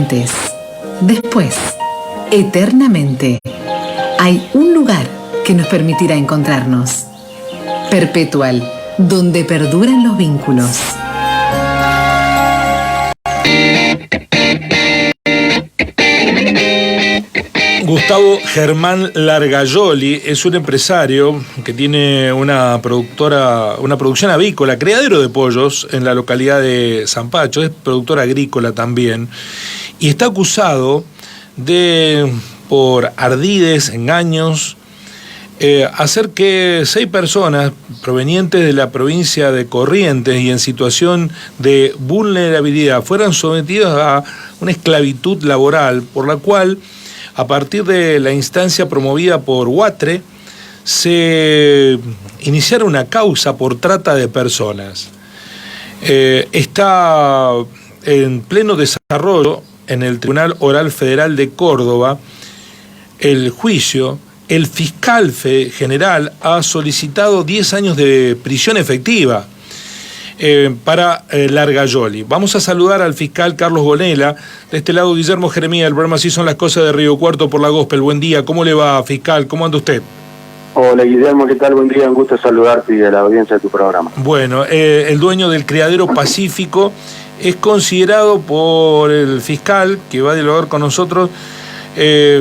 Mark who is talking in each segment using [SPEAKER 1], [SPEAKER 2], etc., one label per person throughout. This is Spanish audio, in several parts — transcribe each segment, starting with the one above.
[SPEAKER 1] antes, después, eternamente, hay un lugar que nos permitirá encontrarnos. Perpetual, donde perduran los vínculos.
[SPEAKER 2] Gustavo Germán Largayoli es un empresario que tiene una producción avícola, criadero de pollos en la localidad de Zampacho, es productor agrícola también, y está acusado de, por ardides, engaños, hacer que 6 personas provenientes de la provincia de Corrientes y en situación de vulnerabilidad fueran sometidas a una esclavitud laboral, por la cual, a partir de la instancia promovida por UATRE, se iniciara una causa por trata de personas. Está en pleno desarrollo en el Tribunal Oral Federal de Córdoba el juicio. El fiscal general ha solicitado 10 años de prisión efectiva para Largayoli. Vamos a saludar al fiscal Carlos Gonela. De este lado, Guillermo Jeremía, del programa Así son las cosas de Río Cuarto por la Gospel. Buen día, ¿cómo le va, fiscal? ¿Cómo anda usted?
[SPEAKER 3] Hola, Guillermo, ¿qué tal? Buen día, un gusto saludarte y a la audiencia de tu programa.
[SPEAKER 2] Bueno, el dueño del criadero Pacífico es considerado por el fiscal, que va a dialogar con nosotros,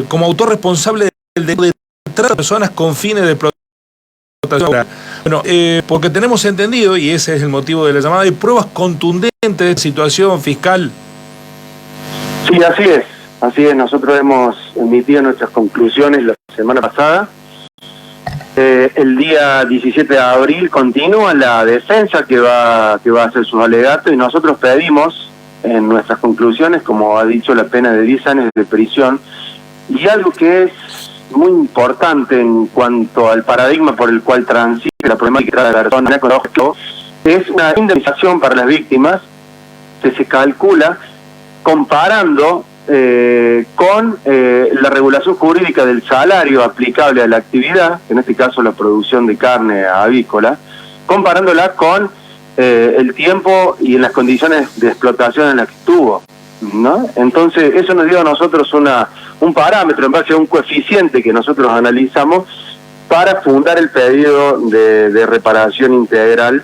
[SPEAKER 2] como autor responsable del delito de trata de personas con fines de explotación. Bueno, porque tenemos entendido, y ese es el motivo de la llamada, hay pruebas contundentes de esta situación, fiscal.
[SPEAKER 3] Sí, así es. Nosotros hemos emitido nuestras conclusiones la semana pasada. El día 17 de abril continúa la defensa que va a hacer sus alegatos y nosotros pedimos en nuestras conclusiones, como ha dicho, la pena de 10 años de prisión. Y algo que es muy importante en cuanto al paradigma por el cual transita la problemática de la persona ecológica es una indemnización para las víctimas que se calcula comparando con la regulación jurídica del salario aplicable a la actividad, en este caso la producción de carne avícola, comparándola con el tiempo y en las condiciones de explotación en las que estuvo, ¿no? Entonces eso nos dio a nosotros un parámetro en base a un coeficiente que nosotros analizamos para fundar el pedido de reparación integral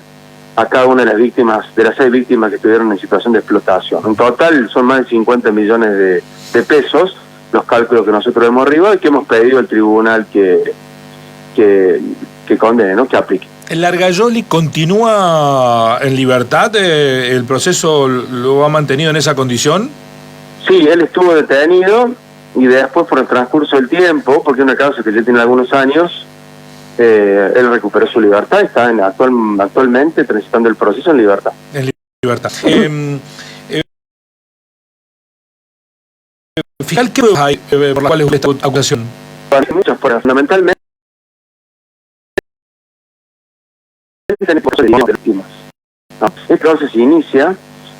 [SPEAKER 3] a cada una de las víctimas, de las 6 víctimas que estuvieron en situación de explotación. En total son más de 50 millones de pesos los cálculos que nosotros hemos arribado y que hemos pedido al tribunal que condene, ¿no? Que aplique.
[SPEAKER 2] ¿El Largayoli continúa en libertad? ¿El proceso lo ha mantenido en esa condición? Sí,
[SPEAKER 3] él estuvo detenido y después, por el transcurso del tiempo, porque es una causa que ya tiene algunos años, él recuperó su libertad y está actualmente transitando el proceso en libertad.
[SPEAKER 2] En libertad. Fiscal, ¿qué pruebas hay por las cuales esta acusación?
[SPEAKER 3] Hay muchas pruebas, fundamentalmente de víctimas. Este proceso se inicia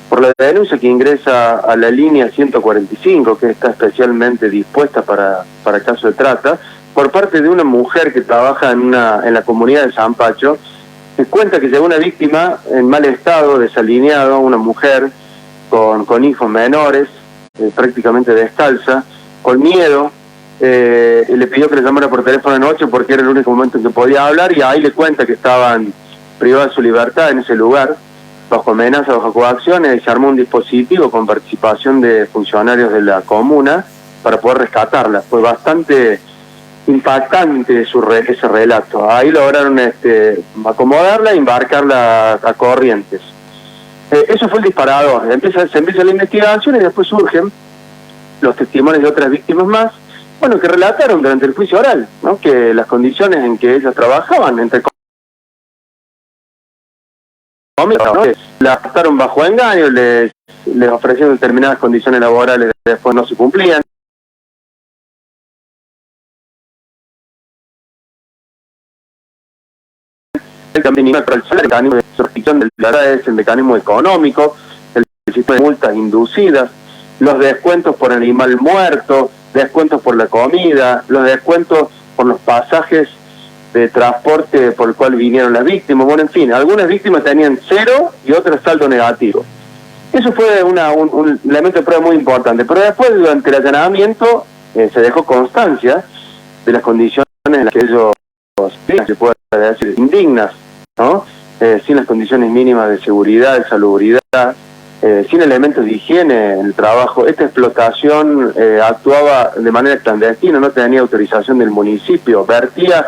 [SPEAKER 3] por la denuncia que ingresa a la línea 145, que está especialmente dispuesta para casos de trata, por parte de una mujer que trabaja en la comunidad de Zampacho, que cuenta que llegó una víctima en mal estado, desalineado, una mujer con hijos menores, prácticamente descalza, con miedo, y le pidió que le llamara por teléfono de noche porque era el único momento en que podía hablar, y ahí le cuenta que estaban privados de su libertad en ese lugar, bajo amenazas, bajo coacciones, y se armó un dispositivo con participación de funcionarios de la comuna para poder rescatarla. Fue bastante impactante ese relato. Ahí lograron acomodarla e embarcarla a Corrientes. Eso fue el disparador. Se empieza la investigación y después surgen los testimonios de otras víctimas más, bueno, que relataron durante el juicio oral, ¿no? Que las condiciones en que ellas trabajaban, entre comillas, ¿no? Las trataron bajo engaño, les ofrecieron determinadas condiciones laborales que después no se cumplían. El mecanismo de suscripción del es el mecanismo económico, el sistema de multas inducidas, los descuentos por animal muerto, descuentos por la comida, los descuentos por los pasajes de transporte por el cual vinieron las víctimas. Bueno, en fin, algunas víctimas tenían 0 y otras saldo negativo. Eso fue un elemento de prueba muy importante, pero después durante el allanamiento se dejó constancia de las condiciones en las que ellos, se puede decir, indignas, ¿no? Sin las condiciones mínimas de seguridad, de salubridad, sin elementos de higiene en el trabajo. Esta explotación actuaba de manera clandestina, no tenía autorización del municipio, vertía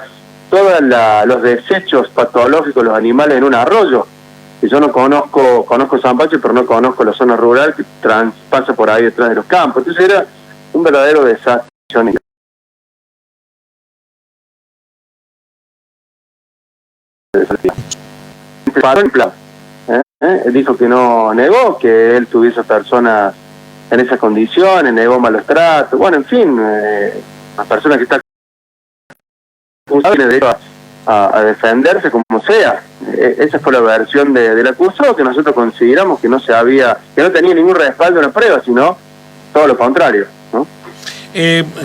[SPEAKER 3] todos los desechos patológicos de los animales en un arroyo. Y yo no conozco Zampacho, pero no conozco la zona rural que pasa por ahí detrás de los campos. Entonces era un verdadero desastre. Él dijo que no negó que él tuviese personas en esas condiciones, negó malos tratos, bueno, en fin, las personas que están acusadas tienen derecho a defenderse como sea. Esa fue la versión del acusado, que nosotros consideramos que no tenía ningún respaldo en la prueba, sino todo lo contrario, ¿no?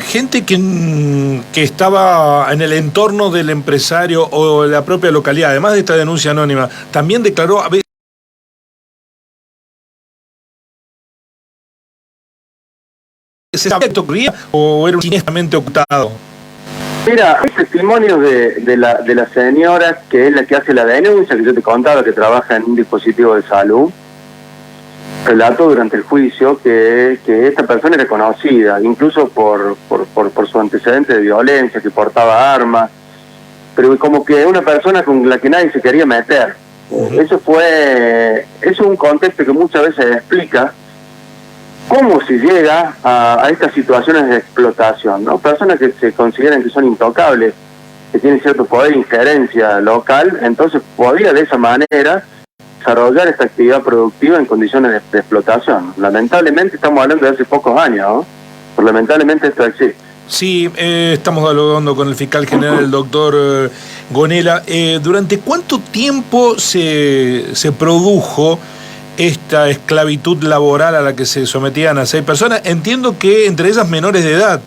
[SPEAKER 2] Gente que estaba en el entorno del empresario o la propia localidad, además de esta denuncia anónima, también declaró a veces esto ocurría o era siniestamente ocultado.
[SPEAKER 3] Mira, hay testimonios de la señora que es la que hace la denuncia, que yo te contaba, que trabaja en un dispositivo de salud. Relató durante el juicio que esta persona era conocida, incluso por su antecedente de violencia, que portaba armas, pero como que una persona con la que nadie se quería meter. Eso es un contexto que muchas veces explica cómo se llega a estas situaciones de explotación, ¿no? Personas que se consideran que son intocables, que tienen cierto poder de injerencia local, entonces podía de esa manera desarrollar esta actividad productiva en condiciones de explotación. Lamentablemente estamos hablando de hace pocos años, ¿no? Pero lamentablemente esto existe.
[SPEAKER 2] Sí, estamos dialogando con el fiscal general, el doctor Gonela. ¿Durante cuánto tiempo se produjo esta esclavitud laboral a la que se sometían a 6 personas? Entiendo que entre ellas menores de edad.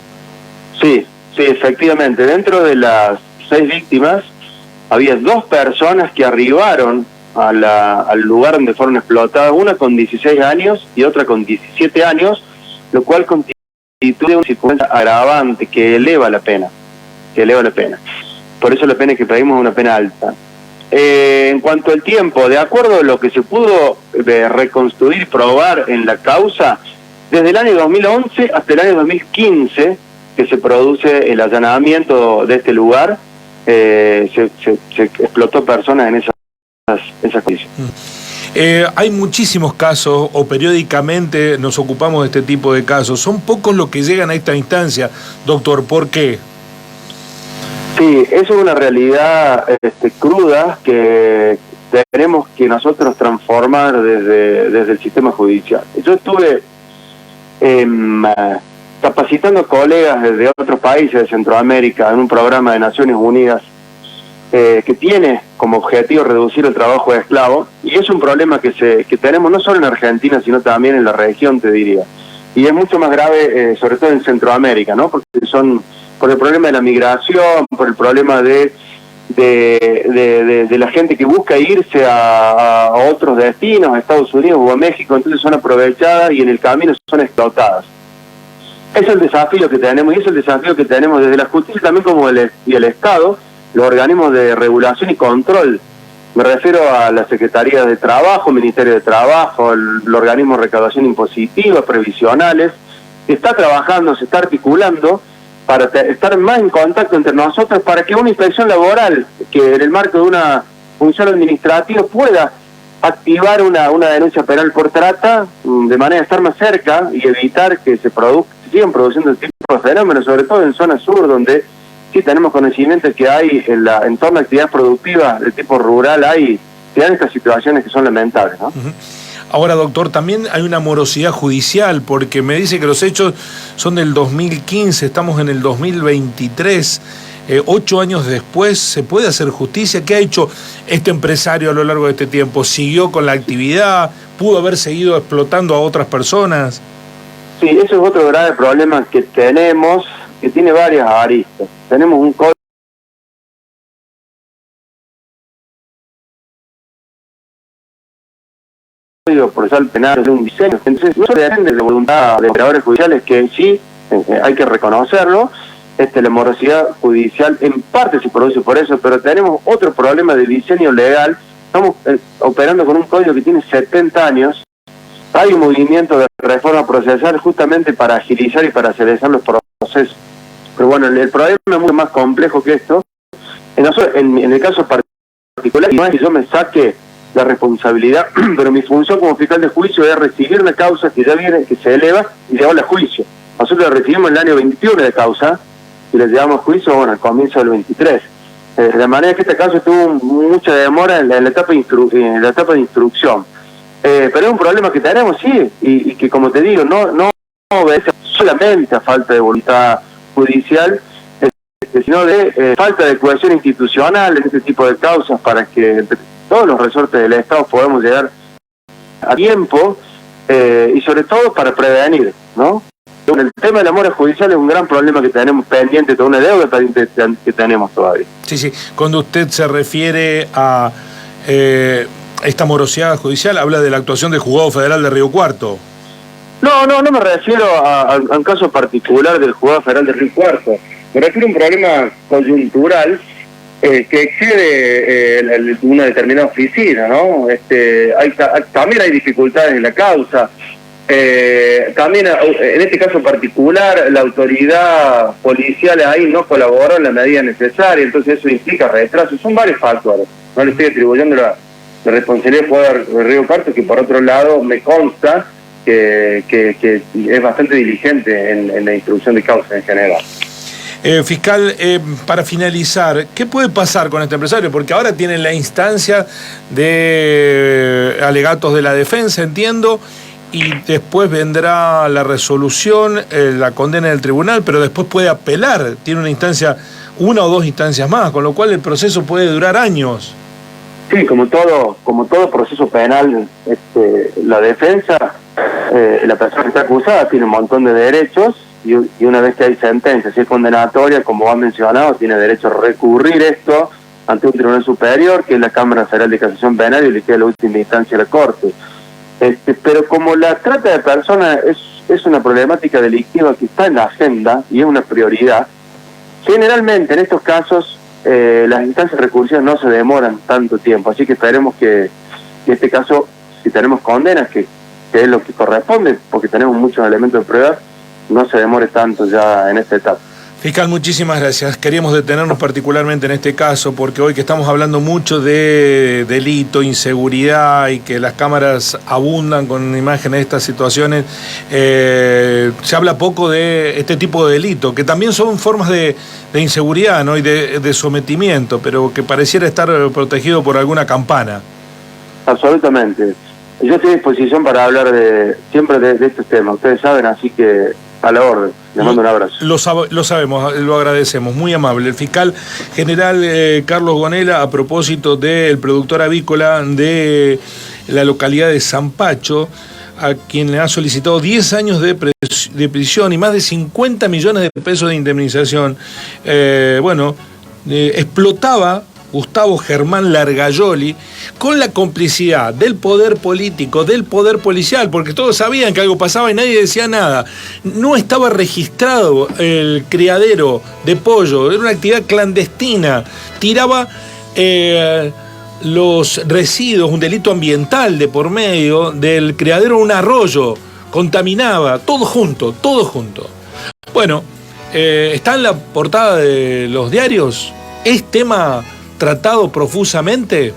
[SPEAKER 3] Sí, efectivamente. Dentro de las 6 víctimas había 2 personas que arribaron al lugar donde fueron explotadas, una con 16 años y otra con 17 años, lo cual constituye una circunstancia agravante que eleva la pena. Por eso la pena que pedimos es una pena alta. En cuanto al tiempo, de acuerdo a lo que se pudo reconstruir y probar en la causa, desde el año 2011 hasta el año 2015, que se produce el allanamiento de este lugar, se explotó personas en esas condiciones.
[SPEAKER 2] Hay muchísimos casos, o periódicamente nos ocupamos de este tipo de casos. Son pocos los que llegan a esta instancia, doctor. ¿Por qué?
[SPEAKER 3] Sí, eso es una realidad cruda que tenemos que nosotros transformar desde el sistema judicial. Yo estuve capacitando colegas de otros países de Centroamérica en un programa de Naciones Unidas que tiene como objetivo reducir el trabajo de esclavos, y es un problema que tenemos no solo en Argentina, sino también en la región, te diría. Y es mucho más grave, sobre todo en Centroamérica, ¿no? Porque por el problema de la migración, por el problema de la gente que busca irse a otros destinos, a Estados Unidos o a México, entonces son aprovechadas y en el camino son explotadas. Es el desafío que tenemos, y es el desafío que tenemos desde la justicia también como el Estado, los organismos de regulación y control. Me refiero a la Secretaría de Trabajo, Ministerio de Trabajo, el organismo de recaudación impositiva, previsionales, que está trabajando, se está articulando para estar más en contacto entre nosotros, para que una inspección laboral, que en el marco de una función administrativa pueda activar una denuncia penal por trata, de manera de estar más cerca y evitar que se sigan produciendo este tipo de fenómenos, sobre todo en zona sur, donde sí tenemos conocimiento que hay en torno a actividades productivas de tipo rural, se dan estas situaciones que son lamentables, ¿no?
[SPEAKER 2] Ahora, doctor, también hay una morosidad judicial, porque me dice que los hechos son del 2015, estamos en el 2023, 8 años después, ¿se puede hacer justicia? ¿Qué ha hecho este empresario a lo largo de este tiempo? ¿Siguió con la actividad? ¿Pudo haber seguido explotando a otras personas?
[SPEAKER 3] Sí, eso es otro grave problema que tenemos, que tiene varias aristas. Tenemos un código Código Procesal Penal es un diseño. Entonces, no depende de la voluntad de operadores judiciales, que sí, hay que reconocerlo. La morosidad judicial en parte se produce por eso, pero tenemos otro problema de diseño legal. Estamos operando con un código que tiene 70 años. Hay un movimiento de reforma procesal justamente para agilizar y para acelerar los procesos. Pero bueno, el problema es mucho más complejo que esto. En el caso particular, no es que yo me saque la responsabilidad, pero mi función como fiscal de juicio es recibir una causa que ya viene, que se eleva, y llevarla a juicio. Nosotros la recibimos en el año 21 de causa, y la llevamos a juicio, bueno, al comienzo del 23. De manera que este caso tuvo mucha demora en la etapa de instrucción. Pero es un problema que tenemos, sí, y que, como te digo, no obedece solamente a falta de voluntad judicial, sino de falta de cohesión institucional en este tipo de causas, para que todos los resortes del Estado podamos llegar a tiempo, y sobre todo para prevenir, ¿no? El tema de la mora judicial es un gran problema que tenemos pendiente, toda una deuda pendiente que tenemos todavía.
[SPEAKER 2] Sí. Cuando usted se refiere a esta morosidad judicial, habla de la actuación del Juzgado Federal de Río Cuarto. No me refiero a un caso particular del Juzgado Federal de Río Cuarto. Me refiero a un problema coyuntural que excede una determinada oficina, ¿no? También hay dificultades en la causa. También en este caso particular la autoridad policial ahí no colaboró en la medida necesaria, entonces eso implica retraso. Son varios factores. No le estoy atribuyendo la responsabilidad de Río Cuarto, que por otro lado me consta que es bastante diligente en la instrucción de causas en general. Fiscal, para finalizar, ¿qué puede pasar con este empresario? Porque ahora tienen la instancia de alegatos de la defensa, entiendo, y después vendrá la resolución, la condena del tribunal, pero después puede apelar. Tiene una o dos instancias más, con lo cual el proceso puede durar años.
[SPEAKER 3] Sí, como todo proceso penal, la defensa, la persona que está acusada tiene un montón de derechos, y una vez que hay sentencia, si es condenatoria, como han mencionado, tiene derecho a recurrir esto ante un tribunal superior, que es la Cámara Federal de Casación Penal, y le queda la última instancia a la Corte. Pero como la trata de personas es una problemática delictiva que está en la agenda y es una prioridad, generalmente en estos casos las instancias recursivas no se demoran tanto tiempo, así que esperemos que en este caso, si tenemos condenas, que es lo que corresponde, porque tenemos muchos elementos de prueba, no se demore tanto ya en esta etapa.
[SPEAKER 2] Fiscal, muchísimas gracias. Queríamos detenernos particularmente en este caso, porque hoy que estamos hablando mucho de delito, inseguridad, y que las cámaras abundan con imágenes de estas situaciones, se habla poco de este tipo de delito, que también son formas de inseguridad, ¿no? Y de sometimiento, pero que pareciera estar protegido por alguna campana.
[SPEAKER 3] Absolutamente. Yo estoy a disposición para hablar siempre de estos temas, ustedes saben, así que a la orden. Le mando un abrazo.
[SPEAKER 2] Lo sabemos, lo agradecemos, muy amable. El fiscal general Carlos Gonela, a propósito del productor avícola de la localidad de Zampacho, a quien le ha solicitado 10 años de prisión y más de 50 millones de pesos de indemnización. Explotaba Gustavo Germán Largayoli con la complicidad del poder político, del poder policial, porque todos sabían que algo pasaba y nadie decía nada. No estaba registrado el criadero de pollo, era una actividad clandestina. Tiraba los residuos, un delito ambiental de por medio del criadero, un arroyo, contaminaba, todo junto. Bueno, está en la portada de los diarios. ¿Es tema tratado profusamente?